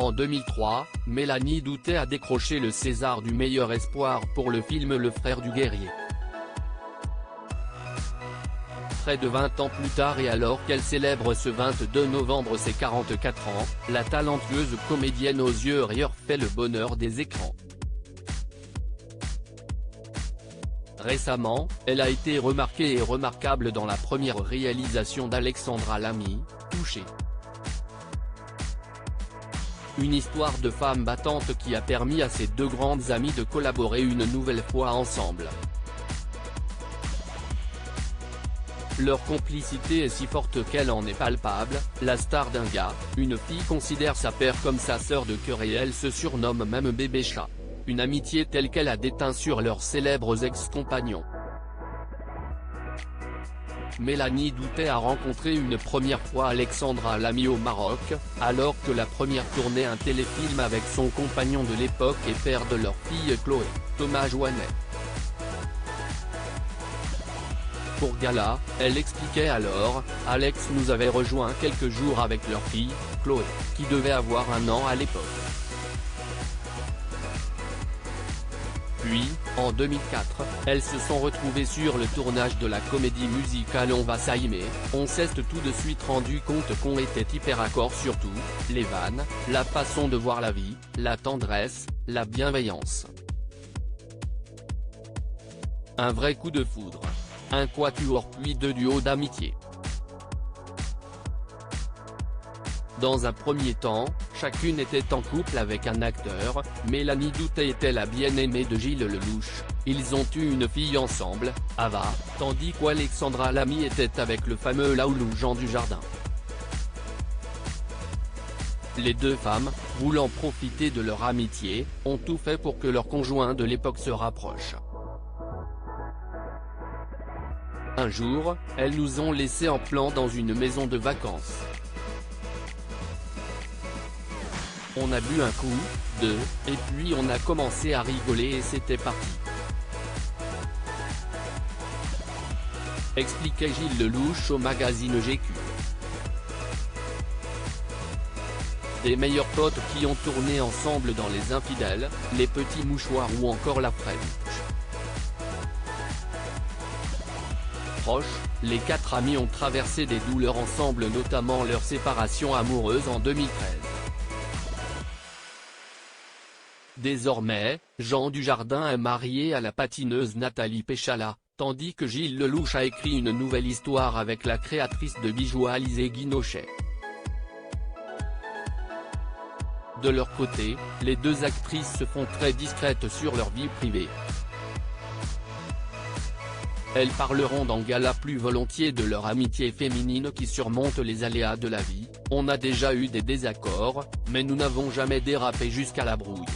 En 2003, Mélanie Doutet a décroché le César du meilleur espoir pour le film Le Frère du Guerrier. Près de 20 ans plus tard et alors qu'elle célèbre ce 22 novembre ses 44 ans, la talentueuse comédienne aux yeux rieurs fait le bonheur des écrans. Récemment, elle a été remarquée et remarquable dans la première réalisation d'Alexandra Lamy, Touché. Une histoire de femme battante qui a permis à ces deux grandes amies de collaborer une nouvelle fois ensemble. Leur complicité est si forte qu'elle en est palpable, la star d'un gars, une fille considère sa paire comme sa sœur de cœur et elle se surnomme même Bébé Chat. Une amitié telle qu'elle a déteint sur leurs célèbres ex-compagnons. Mélanie Doutet a rencontré une première fois Alexandra Lamy au Maroc, alors que la première tournait un téléfilm avec son compagnon de l'époque et père de leur fille Chloé, Thomas Joannet. Pour Gala, elle expliquait alors, Alex nous avait rejoint quelques jours avec leur fille, Chloé, qui devait avoir 1 an à l'époque. Puis, en 2004, elles se sont retrouvées sur le tournage de la comédie musicale On va s'aimer, on s'est tout de suite rendu compte qu'on était hyper accord sur tout, les vannes, la façon de voir la vie, la tendresse, la bienveillance. Un vrai coup de foudre. Un quatuor puis 2 duos d'amitié. Dans un premier temps, chacune était en couple avec un acteur, Mélanie Doutet était la bien-aimée de Gilles Lelouch, ils ont eu une fille ensemble, Ava, tandis qu'Alexandra Lamy était avec le fameux Laoulou Jean Dujardin. Les deux femmes, voulant profiter de leur amitié, ont tout fait pour que leurs conjoints de l'époque se rapprochent. Un jour, elles nous ont laissés en plan dans une maison de vacances. On a bu un coup, 2, et puis on a commencé à rigoler et c'était parti. Expliquait Gilles Lelouch au magazine GQ. Des meilleurs potes qui ont tourné ensemble dans Les Infidèles, Les Petits Mouchoirs ou encore La French. Proches, les 4 amis ont traversé des douleurs ensemble, notamment leur séparation amoureuse en 2013. Désormais, Jean Dujardin est marié à la patineuse Nathalie Péchala, tandis que Gilles Lelouch a écrit une nouvelle histoire avec la créatrice de bijoux Alizée Guinochet. De leur côté, les deux actrices se font très discrètes sur leur vie privée. Elles parleront dans Gala plus volontiers de leur amitié féminine qui surmonte les aléas de la vie, on a déjà eu des désaccords, mais nous n'avons jamais dérapé jusqu'à la brouille.